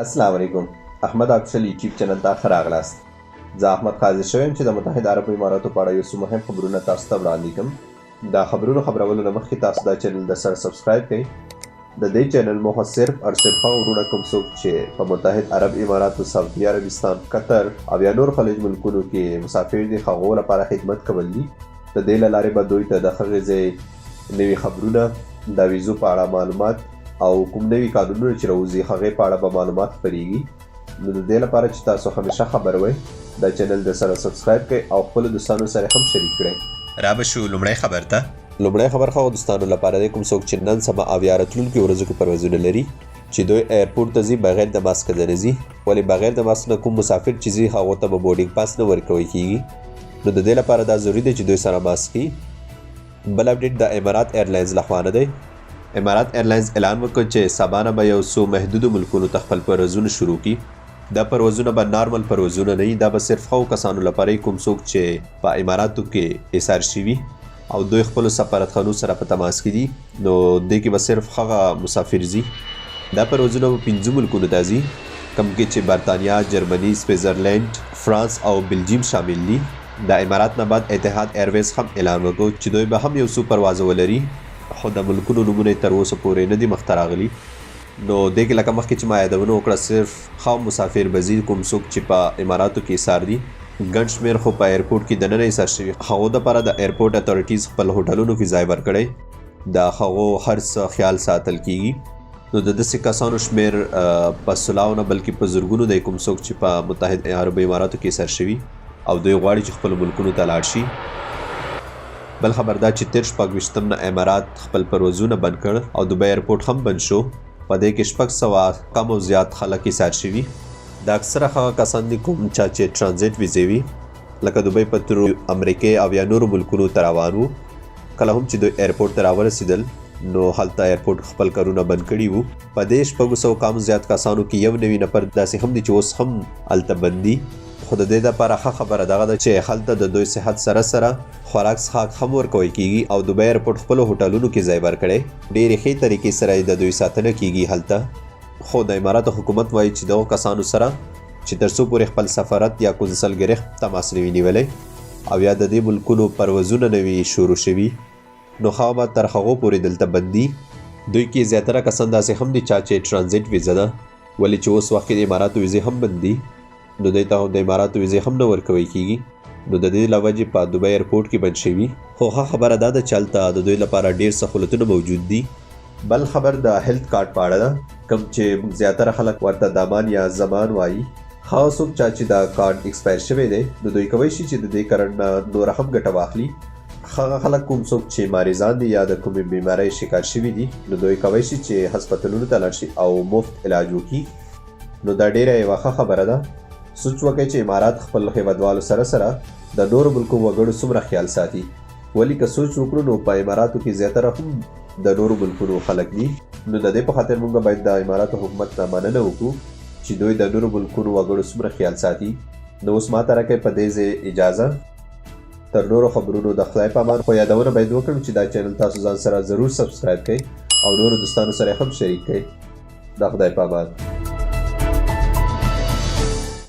السلام علیکم. احمد افشل یوټیوب چینل ته ښه راغلاست. زه احمد قاضي شوی یم چې د متحده عرب اماراتو په اړه یو څو مهم خبرونه تاسو ته وړاندې کوم. د خبرونو خبرولو نه مخکې تاسو دا چینل د سره سبسکرایب کړئ. د دې چینل موخه صرف او صرف هغه وروڼه کوم څوک چې په متحده عرب اماراتو، سعودي عربستان، قطر او یا نور خلیج ملکونو کې مسافر دي، هغو لپاره خدمت کول دي. د دې له لارې به دوی ته د هغې ځای نوي خبرونه، د ویزو په اړه معلومات او کوم نوي قانونونه چې راوځي هغې په اړه به معلومات خپرېږي. نو د دې لپاره چې تاسو همیشه خبر وئ، دا چینل د سره سبسکرایب کړئ او خپلو دوستانو سره هم شریک کړئ. را به شو لومړی خبر ته. لومړی خبر خو دوستانو لپاره دی کوم څوک چې نن سبا او یا راتلونکو ورځو کې پروازونه لري چې دوی ایرپورټ ته ځي بغیر د ماسک نه ځي. ولې بغیر د ماسک نه کوم مسافر چې ځي هغو ته به بورډینګ پاس نه ورکوی کېږي. نو د دې لپاره دا ضروري دی چې دوی سره ماسک وي. بل اپډیټ د امارات ایرلاینز لخوا نه دی. امارات ایرلاینز اعلان وکړ چې سبا نه به یو څو محدودو ملکونو ته خپل پروازونه شروع کړي. دا پروازونه به نارمل پروازونه نه وي، دا به صرف هغو کسانو لپاره کوم څوک چې په اماراتو کې ایسار شوي او دوی خپلو سفارتخانو سره په تماس کې دي. نو دې کې به صرف هغه مسافر ځي. دا پروازونه به 5 ملکونو ته ځي، کوم کې چې برطانیا، جرمني، سویزرلینډ، فرانس او بلجیم شامل دي. د امارات نه بعد اتحاد ایرویز هم اعلان وکړ چې دوی به هم یو څو پروازه ولري، خو د ملکونو نومونه یې تر اوسه پورې نه دي مخته راغلي. نو دې کې لکه مخکې چې ما یادونه وکړه، صرف هغه مسافر به ځي کوم څوک چې په اماراتو کې ایسار دي. ګڼ شمېر خو په ایرپورټ کې دننه ایسار شوي، هغو دپاره د ایرپورټ اتھارټیز خپل هوټلونو کې ځای ورکړی، د هغو هر څه خیال ساتل کېږي. نو د داسې کسانو شمېر په سلاو نه بلکې په زرګونو دی کوم څوک چې په متحده عرب اماراتو کې ایسار شوي او دوی غواړي چې خپلو ملکونو ته لاړ شي. بل خبر دا چې 23 نه امارات خپل پروازونه بند کړ او دوبۍ ایرپورټ هم بند شو. په دې کې 600 کم او زیات خلک ایسار شوي. د اکثره هغه کسان دي کوم چا چې ټرانزیټ ویزې وي، لکه دوبۍ په تر امریکې او یا نورو ملکونو ته روان وو. کله هم چې دوی ایرپورټ ته راورسېدل نو هلته ایرپورټ خپل کارونه بند کړي وو. په دې 600 کم زیات کسانو کې یو نوي نفر داسې هم دي چې اوس هم هلته بند دي. خو د دې دپاره ښه خبره دغه ده چې هلته د دوی صحت سره سره خوراک څښاک هم ورکوی کېږي او دوبۍ ایرپورټ خپلو هوټلونو کې ځای ورکړی. ډېرې ښې طریقې سره د دوی ساتنه کېږي هلته. خو د اماراتو حکومت وایي چې دغو کسانو سره چې تر څو پورې خپل سفارت یا کنسلګرۍ تماس نه وي نیولی او یا د دې ملکونو پروازونه نه وي شروع شوي، نو هغه به تر هغو پورې دلته بندي. دوی کې زیاتره کسان داسې هم دي چا چې ټرانزیټ ویزه ده، ولې چې اوس وخت کې د اماراتو ویزې هم بند دي، نو دوی ته د اماراتو ویزې هم نه ورکوی کېږي. نو د دې له وجې په دوبۍ ایرپورټ کې بند شوي. خو ښه خبره دا ده چې هلته د دوی لپاره ډېر سهولتونه موجود دي. بل خبر د هیلث کارت په اړه ده، کوم چې موږ زیاتره خلک ورته دامان یا زمان وایي. هغه څوک چا چې دا کارت ایکسپایر شوی دی نو دوی کولی شي چې د دې کارت نه نوره هم ګټه واخلي. هغه خلک کوم څوک چې مریضان دي یا د کومې بیمارۍ شکار شوي دي نو دوی کولی شي چې هسپتالونو ته لاړ شي او مفت علاج وکړي. نو دا ډېره یوه ښه خبره ده. سوچ وکړئ چې امارات خپل هیوادوالو سره سره د نورو ملکو وګړو څومره خیال ساتي. ولې که سوچ وکړو نو په اماراتو کې زیاتره هم د نورو ملکونو خلک دي. نو د دې په خاطر موږ باید د اماراتو حکومت نه مننه وکړو چې دوی د نورو ملکونو وګړو څومره خیال ساتي. نو اوس ماته راکړئ په دې ځای اجازه. تر نورو خبرونو د خدای په امان. خو یادونه باید وکړم چې دا چینل تاسو ځان سره ضرور سبسکرایب کړئ او نورو دوستانو سره هم شریک کړئ. د خدای په امان.